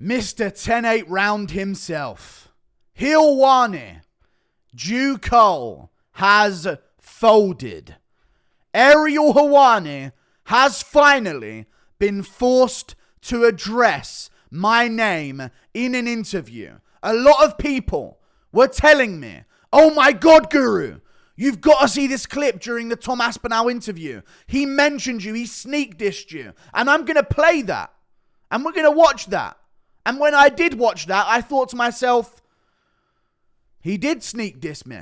Mr. 10-8 round himself, Helwani, Jew Cole, has folded. Ariel Helwani has finally been forced to address my name in an interview. A lot of people were telling me, oh my God, Guru, you've got to see this clip during the Tom Aspinall interview. He mentioned you, he sneak dissed you. And I'm going to play that. And we're going to watch that. And when I did watch that, I thought to myself, he did sneak diss me.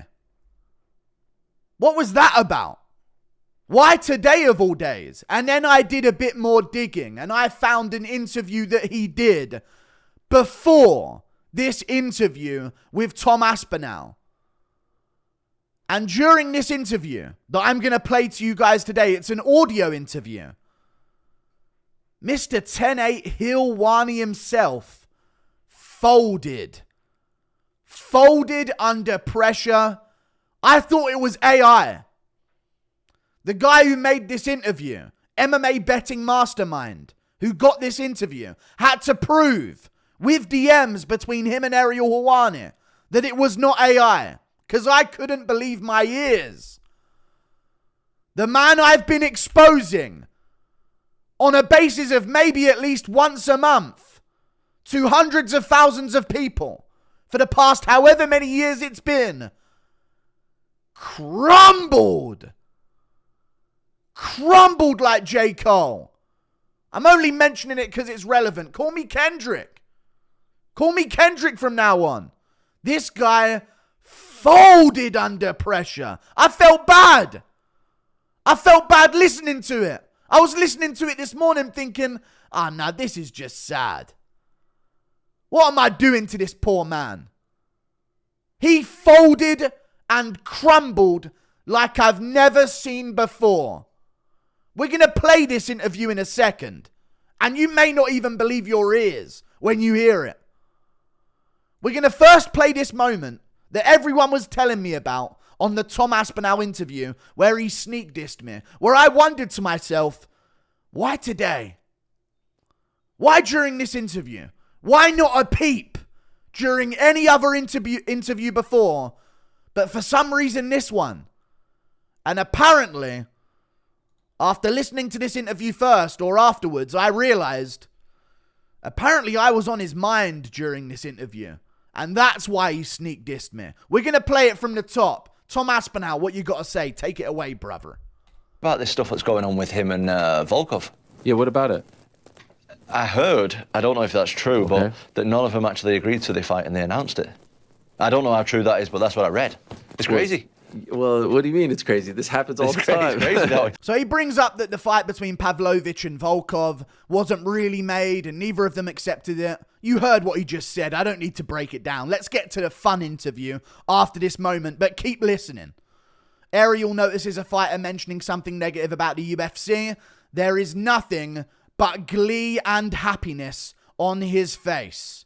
What was that about? Why today of all days? And then I did a bit more digging and I found an interview that he did before this interview with Tom Aspinall. And during this interview that I'm going to play to you guys today, it's an audio interview. Mr. 10-8 Helwani himself folded. Folded under pressure. I thought it was AI. The guy who made this interview, MMA betting mastermind, who got this interview, had to prove with DMs between him and Ariel Helwani that it was not AI. Because I couldn't believe my ears. The man I've been exposing on a basis of maybe at least once a month to hundreds of thousands of people for the past however many years it's been, crumbled like J. Cole. I'm only mentioning it because it's relevant. Call me Kendrick. Call me Kendrick from now on. This guy folded under pressure. I felt bad. I felt bad listening to it. I was listening to it this morning thinking, no, this is just sad. What am I doing to this poor man? He folded and crumbled like I've never seen before. We're going to play this interview in a second. And you may not even believe your ears when you hear it. We're going to first play this moment that everyone was telling me about on the Tom Aspinall interview where he sneak dissed me. Where I wondered to myself, why today? Why during this interview? Why not a peep during any other interview before? But for some reason this one. And apparently, after listening to this interview first or afterwards, I realized apparently I was on his mind during this interview. And that's why he sneak dissed me. We're going to play it from the top. Tom Aspinall, what you got to say? Take it away, brother. About this stuff that's going on with him and Volkov. Yeah, what about it? I heard, I don't know if that's true, but that none of them actually agreed to the fight and they announced it. I don't know how true that is, but that's what I read. It's crazy. Well, what do you mean it's crazy? This happens all the time. It's crazy, no. So he brings up that the fight between Pavlovich and Volkov wasn't really made and neither of them accepted it. You heard what he just said. I don't need to break it down. Let's get to the fun interview after this moment, but keep listening. Ariel notices a fighter mentioning something negative about the UFC. There is nothing but glee and happiness on his face.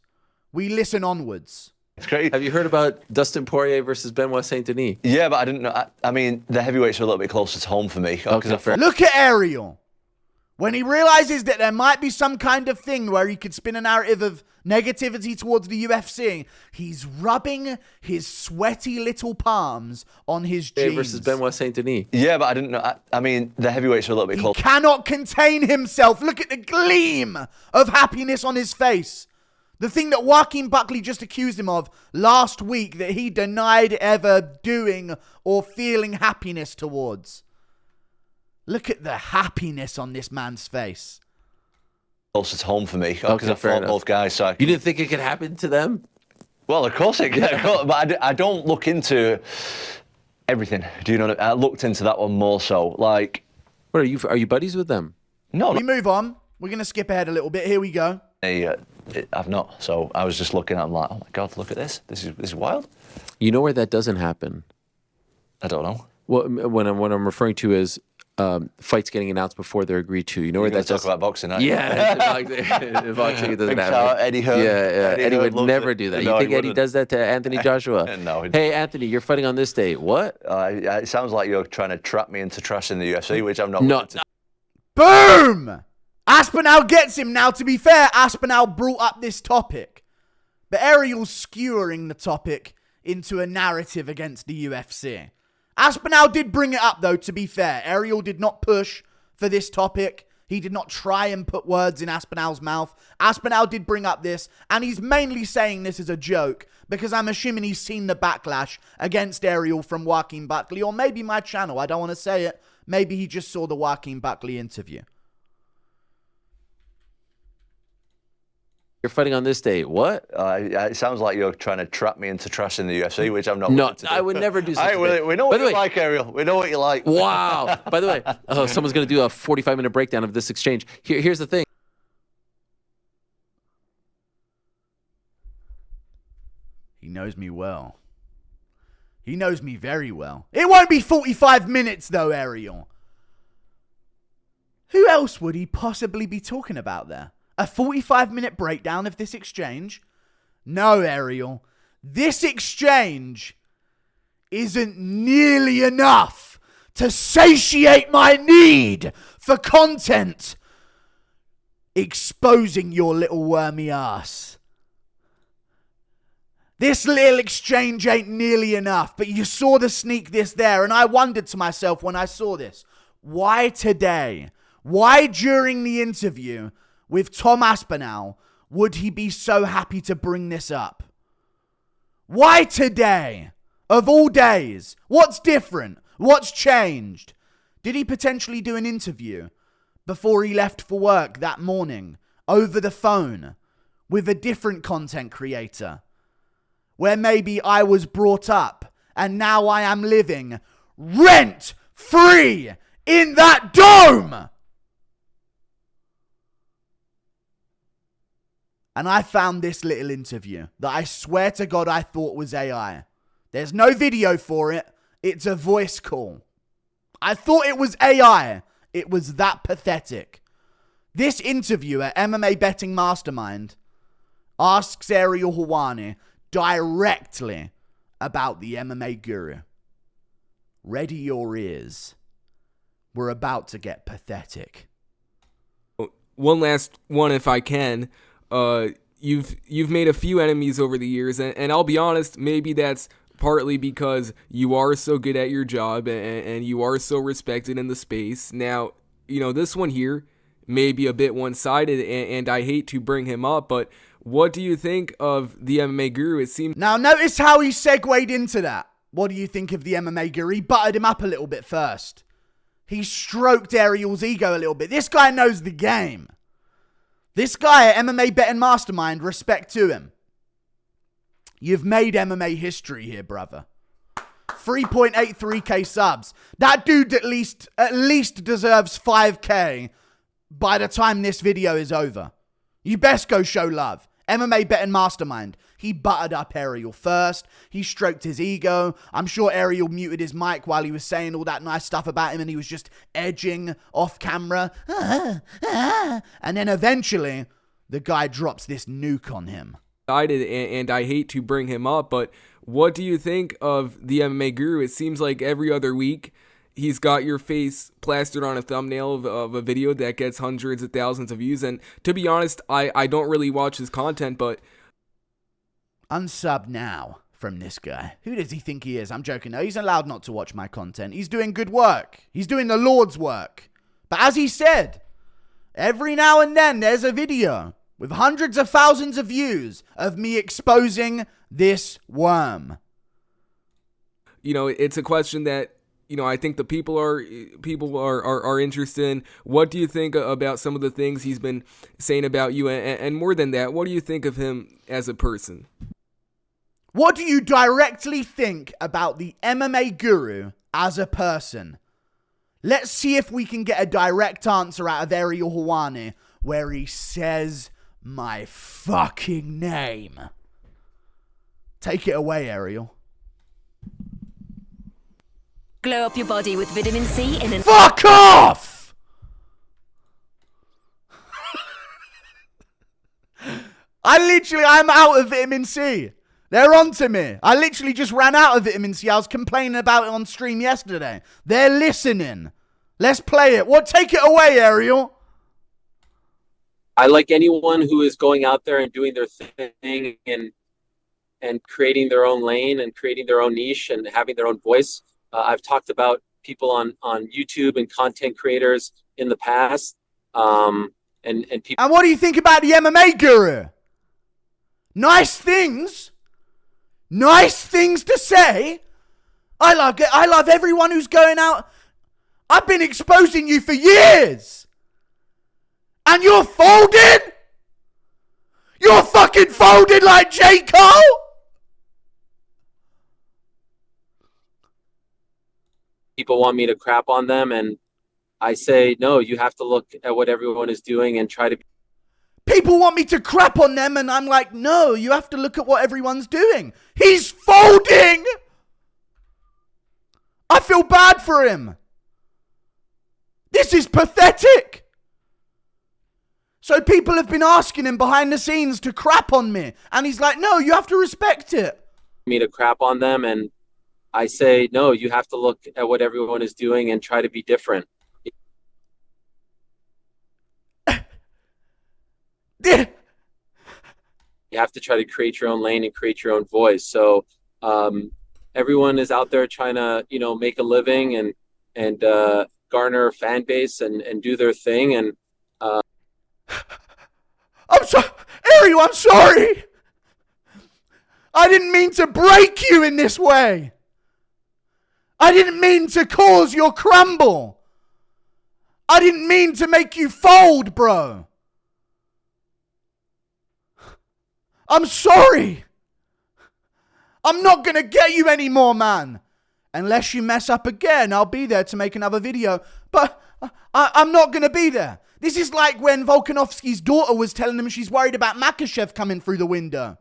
We listen onwards. It's great. Have you heard about Dustin Poirier versus Benoit Saint-Denis? Yeah, but I didn't know. I mean, the heavyweights are a little bit closer to home for me. Okay, fair. Look at Ariel. When he realizes that there might be some kind of thing where he could spin a narrative of negativity towards the UFC, he's rubbing his sweaty little palms on his jeans. Versus Benoit Saint-Denis. Yeah, but I didn't know. I mean, the heavyweights are a little bit closer. He cannot contain himself. Look at the gleam of happiness on his face. The thing that Joaquin Buckley just accused him of last week that he denied ever doing or feeling happiness towards. Look at the happiness on this man's face. Closer to home for me because I fought both guys. So you didn't think it could happen to them? Well, of course it can. But I don't look into everything. Do you know what I looked into that one more so. Like, what are you buddies with them? No. We move on. We're going to skip ahead a little bit. Here we go. I've not. So I was just looking at him like, oh my God, look at this. This is wild. You know where that doesn't happen? I don't know. Well, what I'm referring to is fights getting announced before they're agreed to. You know where that does? Talk about boxing, aren't yeah, boxing it doesn't happen. Eddie Hearn. Yeah, Eddie would never do that. No, you think Eddie does that to Anthony Joshua? No. Hey, Anthony, you're fighting on this date. What? It sounds like you're trying to trap me into trashing the UFC, which I'm not. No. Boom! Aspinall gets him. Now, to be fair, Aspinall brought up this topic. But Ariel's skewering the topic into a narrative against the UFC. Aspinall did bring it up, though, to be fair. Ariel did not push for this topic. He did not try and put words in Aspinall's mouth. Aspinall did bring up this, and he's mainly saying this as a joke, because I'm assuming he's seen the backlash against Ariel from Joaquin Buckley, or maybe my channel. I don't want to say it. Maybe he just saw the Joaquin Buckley interview. You're fighting on this day. What? It sounds like you're trying to trap me into trashing the UFC, which I'm not. No, I would never do such a thing. We know what you like, Ariel. We know what you like. Wow. By the way, someone's going to do a 45-minute breakdown of this exchange. Here's the thing. He knows me well. He knows me very well. It won't be 45 minutes, though, Ariel. Who else would he possibly be talking about there? A 45-minute breakdown of this exchange? No, Ariel. This exchange isn't nearly enough to satiate my need for content exposing your little wormy ass. This little exchange ain't nearly enough, but you saw the sneak this there, and I wondered to myself when I saw this, why today? Why during the interview with Tom Aspinall would he be so happy to bring this up? Why today? Of all days? What's different? What's changed? Did he potentially do an interview before he left for work that morning over the phone with a different content creator? Where maybe I was brought up and now I am living rent-free in that dome! And I found this little interview that I swear to God I thought was AI. There's no video for it. It's a voice call. I thought it was AI. It was that pathetic. This interview at MMA Betting Mastermind asks Ariel Helwani directly about the MMA guru. Ready your ears. We're about to get pathetic. One last one, if I can. You've made a few enemies over the years, and I'll be honest, maybe that's partly because you are so good at your job and you are so respected in the space. Now, this one here may be a bit one-sided, and I hate to bring him up, but what do you think of the MMA guru? It seems... Now, notice how he segued into that. What do you think of the MMA guru? He buttered him up a little bit first. He stroked Ariel's ego a little bit. This guy knows the game. This guy at MMA Betting Mastermind, respect to him. You've made MMA history here, brother. 3.83k subs. That dude at least deserves 5k by the time this video is over. You best go show love. MMA Betting Mastermind. He buttered up Ariel first. He stroked his ego. I'm sure Ariel muted his mic while he was saying all that nice stuff about him, and he was just edging off camera. And then eventually, the guy drops this nuke on him. And I hate to bring him up, but what do you think of the MMA guru? It seems like every other week, he's got your face plastered on a thumbnail of a video that gets hundreds of thousands of views. And to be honest, I don't really watch his content, but... Unsub now from this guy. Who does he think he is? I'm joking. No, he's allowed not to watch my content. He's doing good work. He's doing the Lord's work. But as he said, every now and then there's a video with hundreds of thousands of views of me exposing this worm. It's a question that I think the people are interested in. What do you think about some of the things he's been saying about you? And more than that, what do you think of him as a person? What do you directly think about the MMA guru as a person? Let's see if we can get a direct answer out of Ariel Helwani where he says my fucking name. Take it away, Ariel. Glow up your body with vitamin C in an... Fuck off! I'm out of vitamin C. They're on to me. I literally just ran out of vitamin C. I was complaining about it on stream yesterday. They're listening. Let's play it. Take it away, Ariel. I like anyone who is going out there and doing their thing and creating their own lane and creating their own niche and having their own voice. I've talked about people on YouTube and content creators in the past, and people. And what do you think about the MMA guru? Nice things. Nice things to say. I love it. I love everyone who's going out. I've been exposing you for years. And you're folding? You're fucking folded like J. Cole? People want me to crap on them, and I say, no, you have to look at what everyone is doing and try to. People want me to crap on them, and I'm like, no, you have to look at what everyone's doing. He's folding! I feel bad for him. This is pathetic. So people have been asking him behind the scenes to crap on me, and he's like, no, you have to respect it. Me to crap on them, and I say, no, you have to look at what everyone is doing and try to be different. You have to try to create your own lane and create your own voice. So everyone is out there trying to, make a living and garner a fan base and do their thing. And I'm sorry, Ariel, I'm sorry. I didn't mean to break you in this way. I didn't mean to cause your crumble. I didn't mean to make you fold, bro. I'm sorry. I'm not going to get you anymore, man. Unless you mess up again, I'll be there to make another video. But I'm not going to be there. This is like when Volkanovski's daughter was telling him she's worried about Makachev coming through the window.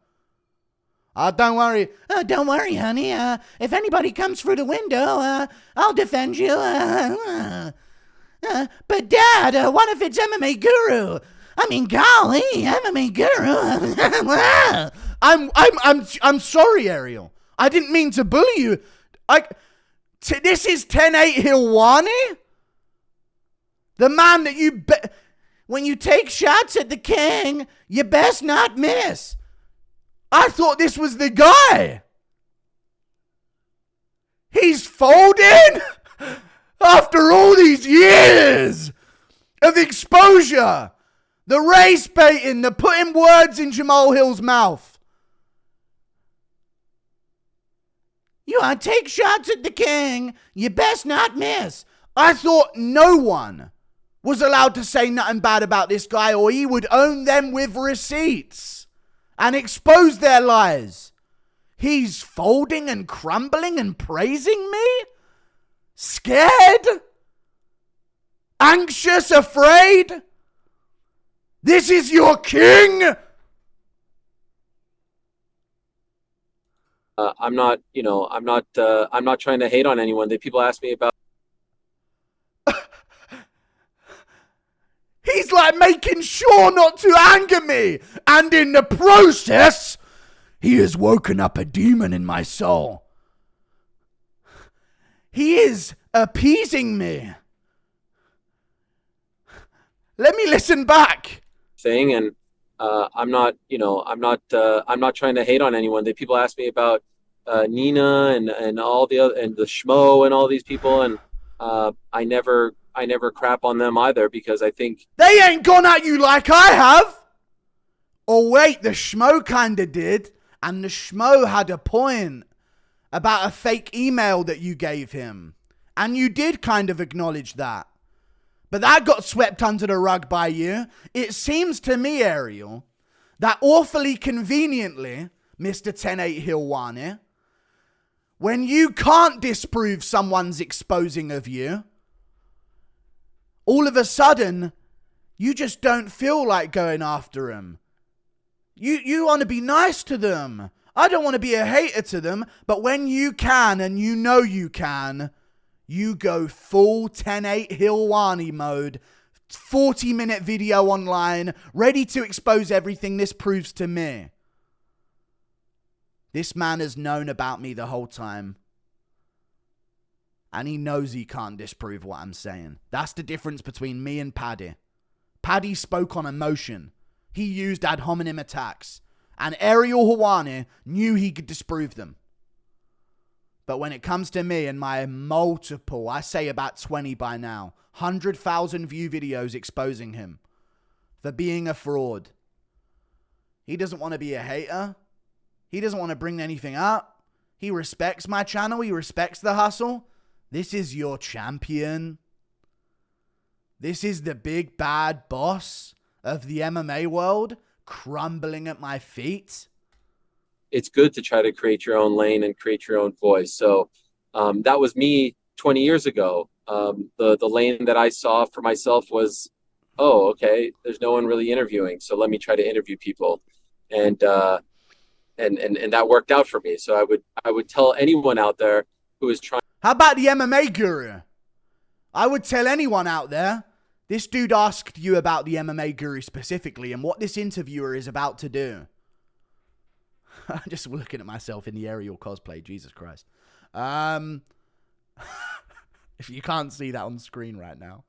Don't worry. Don't worry, honey. If anybody comes through the window, I'll defend you. But Dad, what if it's MMA Guru? I mean, golly, MMA Guru. I'm sorry, Ariel. I didn't mean to bully you. This is 10-8 Helwani? The man that when you take shots at the king, you best not miss. I thought this was the guy. He's folding after all these years of exposure. The race baiting, the putting words in Jamal Hill's mouth. You want to take shots at the king, you best not miss. I thought no one was allowed to say nothing bad about this guy, or he would own them with receipts and expose their lies. He's folding and crumbling and praising me? Scared? Anxious? Afraid? This is your king? I'm not trying to hate on anyone. People ask me about. He's like making sure not to anger me. And in the process, he has woken up a demon in my soul. He is appeasing me. Let me listen back. Thing, and I'm not trying to hate on anyone. People ask me about Nina and all the other, and the Schmo and all these people, and I never crap on them either, because I think they ain't gone at you like I have. Or wait, the Schmo kinda did, and the Schmo had a point about a fake email that you gave him, and you did kind of acknowledge that. But that got swept under the rug by you. It seems to me, Ariel, that awfully conveniently, Mr. 10-8 Helwani, when you can't disprove someone's exposing of you, all of a sudden, you just don't feel like going after them. You want to be nice to them. I don't want to be a hater to them, but when you can, and you know you can, you go full 10-8 Helwani mode, 40-minute video online, ready to expose everything. This proves to me. This man has known about me the whole time. And he knows he can't disprove what I'm saying. That's the difference between me and Paddy. Paddy spoke on emotion. He used ad hominem attacks. And Ariel Helwani knew he could disprove them. But when it comes to me and my multiple, I say about 20 by now, 100,000 view videos exposing him for being a fraud. He doesn't want to be a hater. He doesn't want to bring anything up. He respects my channel. He respects the hustle. This is your champion. This is the big bad boss of the MMA world crumbling at my feet. It's good to try to create your own lane and create your own voice. So that was me 20 years ago. The lane that I saw for myself was, oh, okay, there's no one really interviewing, so let me try to interview people, and that worked out for me. So I would tell anyone out there who is trying. How about the MMA guru? I would tell anyone out there. This dude asked you about the MMA guru specifically and what this interviewer is about to do. I'm just looking at myself in the Ariel cosplay. Jesus Christ. If you can't see that on screen right now.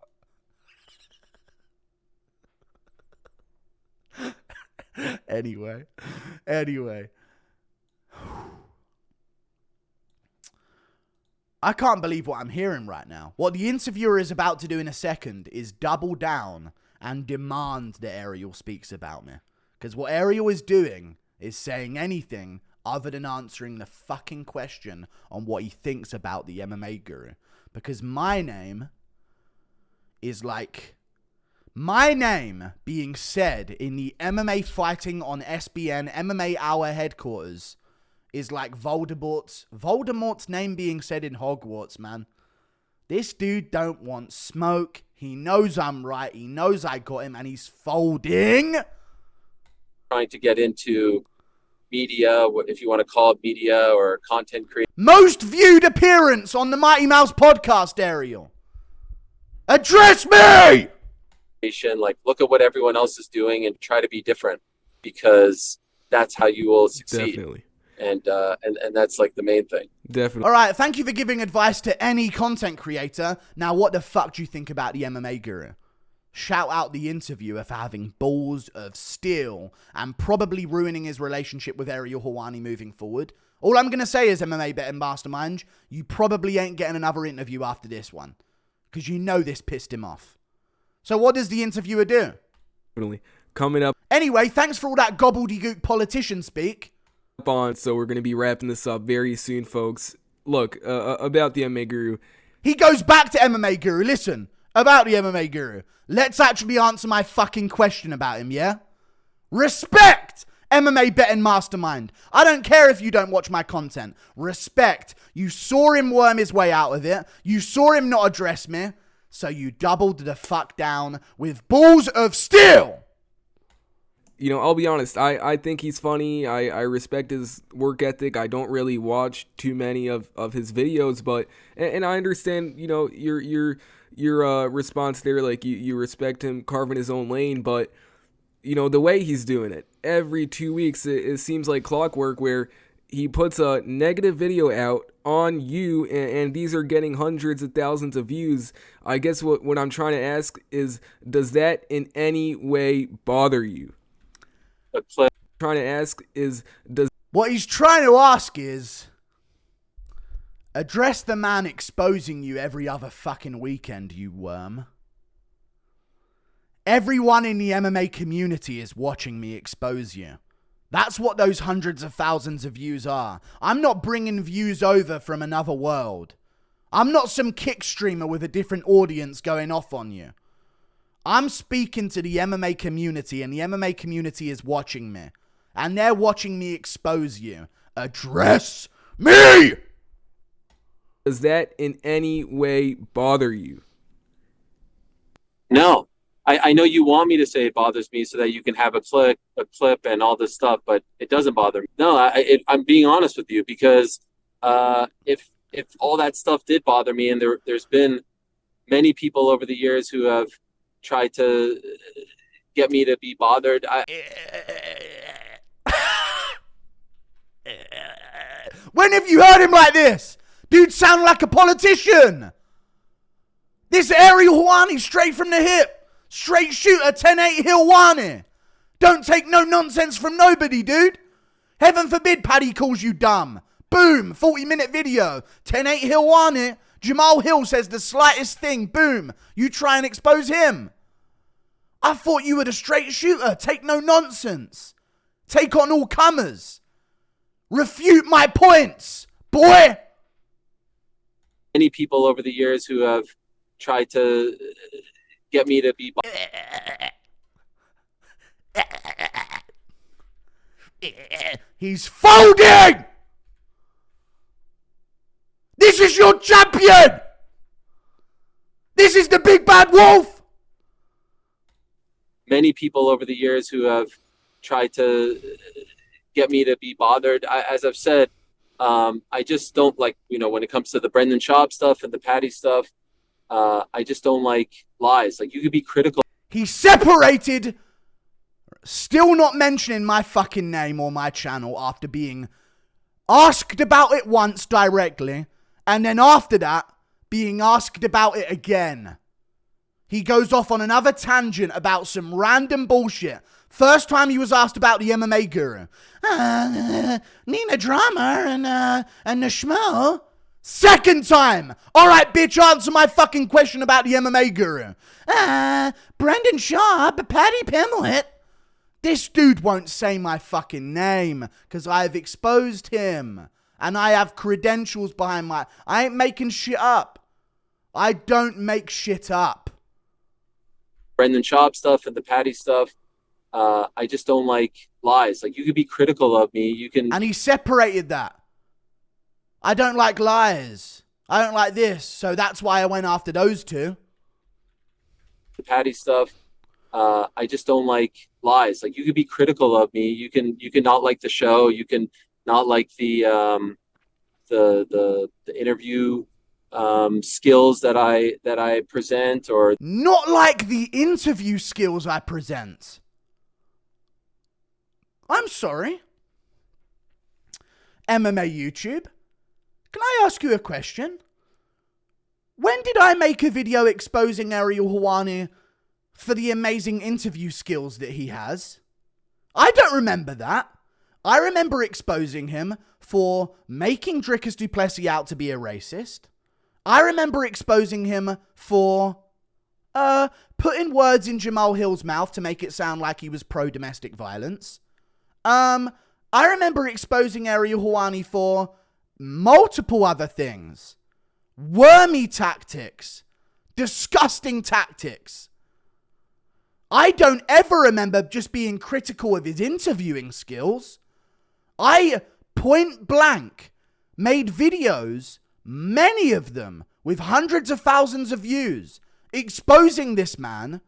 Anyway. I can't believe what I'm hearing right now. What the interviewer is about to do in a second is double down and demand that Ariel speaks about me. Because what Ariel is doing is saying anything other than answering the fucking question on what he thinks about the MMA guru. Because my name is like... my name being said in the MMA Fighting on SBN MMA Hour headquarters is like Voldemort's name being said in Hogwarts, man. This dude don't want smoke. He knows I'm right. He knows I got him, and he's folding. Trying to get into media, if you want to call it media or content creation. Most viewed appearance on the Mighty Mouse podcast, Ariel. Address me! Like, look at what everyone else is doing and try to be different, because that's how you will succeed. Definitely. And that's like the main thing. Definitely. All right, thank you for giving advice to any content creator. Now, what the fuck do you think about the MMA guru? Shout out the interviewer for having balls of steel and probably ruining his relationship with Ariel Helwani moving forward. All I'm going to say is, MMA betting mastermind, you probably ain't getting another interview after this one, because you know this pissed him off. So what does the interviewer do? Definitely. Coming up Anyway, thanks for all that gobbledygook politician speak. on, so we're going to be wrapping this up very soon, folks. Look, about the MMA guru. He goes back to MMA guru. Listen, about the MMA guru. Let's actually answer my fucking question about him, yeah? Respect, MMA betting mastermind. I don't care if you don't watch my content. Respect. You saw him worm his way out of it. You saw him not address me. So you doubled the fuck down with balls of steel. You know, I'll be honest. I think he's funny. I respect his work ethic. I don't really watch too many of his videos, but and I understand, you know, your response there. Like you respect him carving his own lane, but you know the way he's doing it. Every 2 weeks, it seems like clockwork, where he puts a negative video out on you, and these are getting hundreds of thousands of views. I guess what I'm trying to ask is, does that in any way bother you? Trying to ask is, What he's trying to ask is, address the man exposing you every other fucking weekend, you worm. Everyone in the MMA community is watching me expose you. That's what those hundreds of thousands of views are. I'm not bringing views over from another world. I'm not some kick streamer with a different audience going off on you. I'm speaking to the MMA community, and the MMA community is watching me. And they're watching me expose you. Address me! does that in any way bother you? No. I know you want me to say it bothers me so that you can have a clip and all this stuff, but it doesn't bother me. No, I'm being honest with you, because if all that stuff did bother me, and there's been many people over the years who have tried to get me to be bothered. When have you heard him like this? Dude sound like a politician. This Ariel Helwani straight from the hip. Straight shooter 10-8 Helwani. Don't take no nonsense from nobody, dude. Heaven forbid Paddy calls you dumb. Boom, 40-minute video. 10-8 Helwani. Jamal Hill says the slightest thing. Boom, you try and expose him. I thought you were the straight shooter. Take no nonsense. Take on all comers. Refute my points, boy. Many people over the years who have tried to get me to be. He's folding! This is your champion! This is the big bad wolf! Many people over the years who have tried to get me to be bothered. As I've said, I just don't like, when it comes to the Brendan Schaub stuff and the Patty stuff, I just don't like lies. Like, you could be critical. He separated, still not mentioning my fucking name or my channel after being asked about it once directly, and then after that, being asked about it again. He goes off on another tangent about some random bullshit. First time he was asked about the MMA guru. Nina Drama and the schmo. Second time. All right, bitch, answer my fucking question about the MMA guru. Brendan Schaub, Paddy Pimblett. This dude won't say my fucking name because I have exposed him. And I have credentials behind my... I ain't making shit up. I don't make shit up. Brendan Schaub stuff and the Patty stuff. I just don't like lies. Like, you could be critical of me. You can... And he separated that. I don't like lies. I don't like this. So that's why I went after those two. The Patty stuff. I just don't like lies. Like, you could be critical of me. You can not like the show. You can not like the interview skills that I present, or not like the interview skills I present. I'm sorry. MMA YouTube. Can I ask you a question? When did I make a video exposing Ariel Helwani for the amazing interview skills that he has? I don't remember that. I remember exposing him for making Dricus du Plessis out to be a racist. I remember exposing him for putting words in Jamal Hill's mouth to make it sound like he was pro-domestic violence. I remember exposing Ariel Helwani for multiple other things. Wormy tactics. Disgusting tactics. I don't ever remember just being critical of his interviewing skills. I, point blank, made videos, many of them with hundreds of thousands of views, exposing this man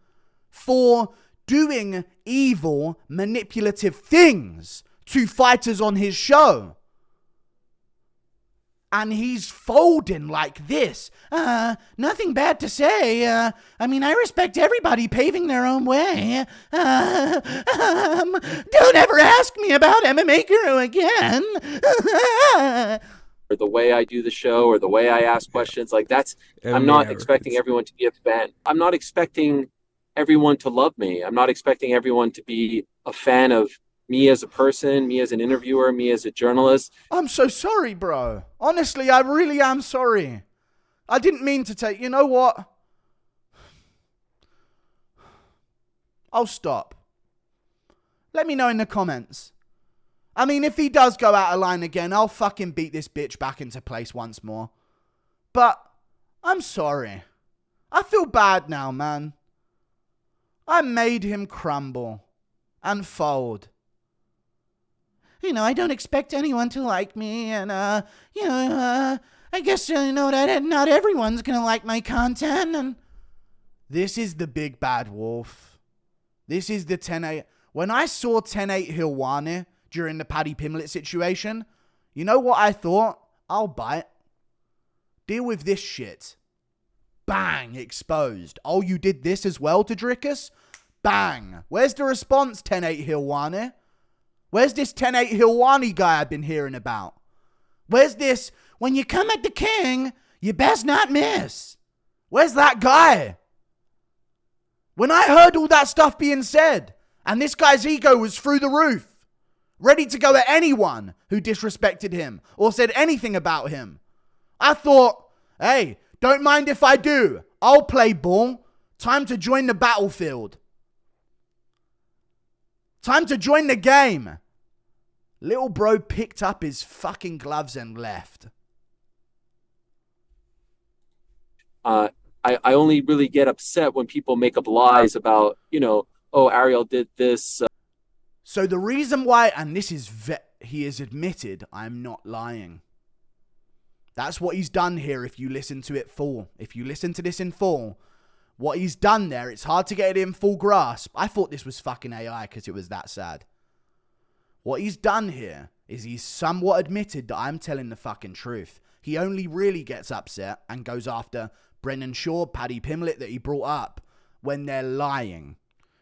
for doing evil, manipulative things to fighters on his show. And he's folding like this. Nothing bad to say. I mean, I respect everybody paving their own way. Don't ever ask me about MMA Guru again. or the way I do the show or the way I ask questions, like that's, I'm not expecting everyone to be a fan. I'm not expecting everyone to love me. I'm not expecting everyone to be a fan of me as a person, me as an interviewer, me as a journalist. I'm so sorry, bro. Honestly, I really am sorry. I didn't mean to take... You know what? I'll stop. Let me know in the comments. I mean, if he does go out of line again, I'll fucking beat this bitch back into place once more. But I'm sorry. I feel bad now, man. I made him crumble and fold. You know, I don't expect anyone to like me, and, I guess, that not everyone's gonna like my content, and... This is the big bad wolf. This is the 10-8. When I saw 10-8 Helwani during the Paddy Pimblett situation, you know what I thought? I'll bite. Deal with this shit. Bang, exposed. Oh, you did this as well to Dricus? Bang. Where's the response, 10-8 Helwani? Where's this 10-8 Helwani guy I've been hearing about? Where's this, when you come at the king, you best not miss? Where's that guy? When I heard all that stuff being said, and this guy's ego was through the roof, ready to go at anyone who disrespected him or said anything about him, I thought, hey, don't mind if I do. I'll play ball. Time to join the battlefield. Time to join the game. Little bro picked up his fucking gloves and left. I only really get upset when people make up lies about, oh, Ariel did this. So the reason why, and this is, he has admitted, I'm not lying. That's what he's done here if you listen to it full. If you listen to this in full, what he's done there, it's hard to get it in full grasp. I thought this was fucking AI because it was that sad. What he's done here is he's somewhat admitted that I'm telling the fucking truth. He only really gets upset and goes after Brennan Shaw, Paddy Pimblett that he brought up when they're lying.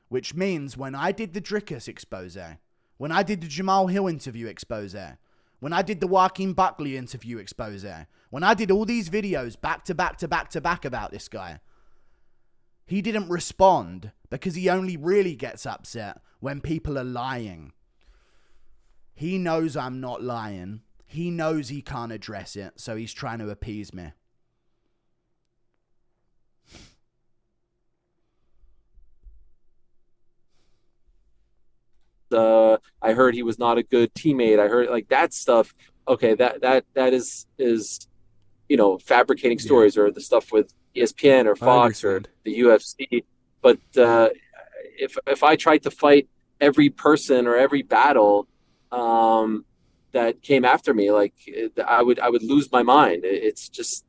Which means when I did the Drickus expose, when I did the Jamal Hill interview expose, when I did the Joaquin Buckley interview expose, when I did all these videos back to back to back to back about this guy, he didn't respond because he only really gets upset when people are lying. He knows I'm not lying. He knows he can't address it, so he's trying to appease me. I heard he was not a good teammate. I heard like that stuff. Okay, that is fabricating stories, or the stuff with ESPN or Fox or the UFC. But if I tried to fight every person or every battle that came after me, like I would lose my mind. It's just.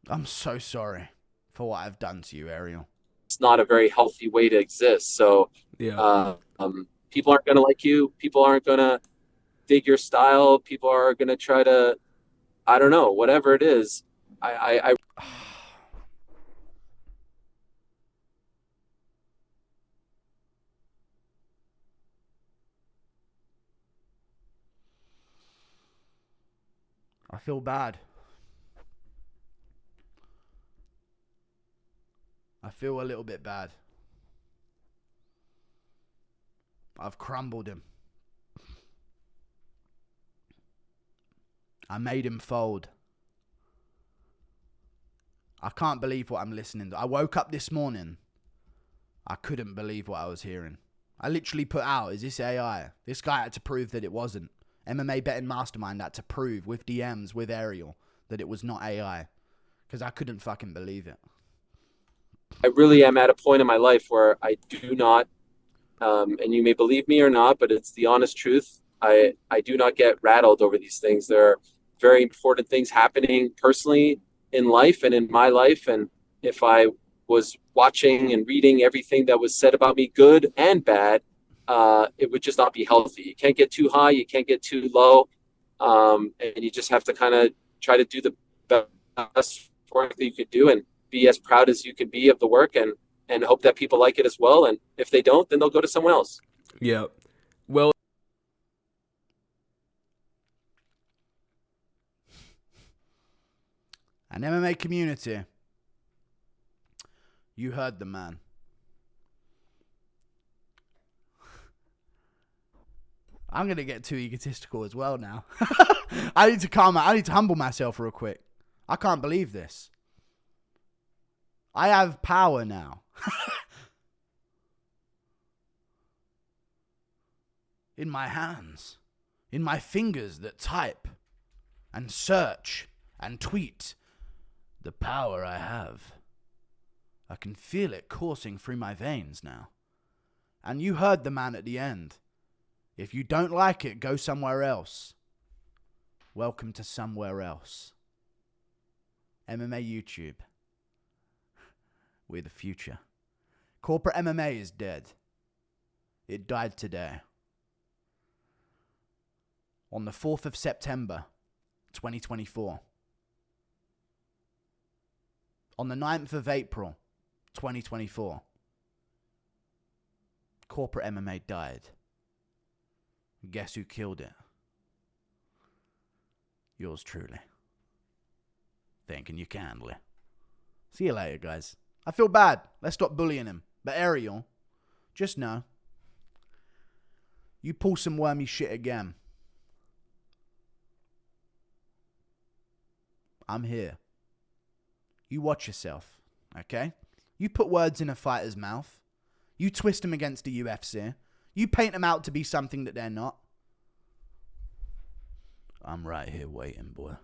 I'm so sorry for what I've done to you, Ariel. It's not a very healthy way to exist. So Yeah. People aren't going to like you. People aren't going to dig your style. People are going to try to, I don't know, whatever it is. I feel bad. I feel a little bit bad. I've crumbled him. I made him fold. I can't believe what I'm listening to. I woke up this morning. I couldn't believe what I was hearing. I literally put out, is this AI? This guy had to prove that it wasn't. MMA Betting Mastermind had to prove with DMs with Ariel that it was not AI. Because I couldn't fucking believe it. I really am at a point in my life where I do not, and you may believe me or not, but it's the honest truth. I do not get rattled over these things. There are very important things happening personally in life and in my life. And if I was watching and reading everything that was said about me, good and bad, it would just not be healthy. You can't get too high. You can't get too low. And you just have to kind of try to do the best work that you could do and be as proud as you can be of the work and hope that people like it as well. And if they don't, then they'll go to someone else. Yeah. Well, An MMA community. You heard the man. I'm going to get too egotistical as well now. I need to calm out. I need to humble myself real quick. I can't believe this. I have power now. In my hands. In my fingers that type and search and tweet. The power I have. I can feel it coursing through my veins now. And you heard the man at the end. If you don't like it, go somewhere else. Welcome to somewhere else. MMA YouTube. We're the future. Corporate MMA is dead. It died today. On the 4th of September, 2024. On the 9th of April, 2024. Corporate MMA died. Guess who killed it? Yours truly. Thinking you kindly. See you later, guys. I feel bad. Let's stop bullying him. But Ariel, just know, you pull some wormy shit again, I'm here. You watch yourself, okay? You put words in a fighter's mouth. You twist them against the UFC. You paint them out to be something that they're not. I'm right here waiting, boy.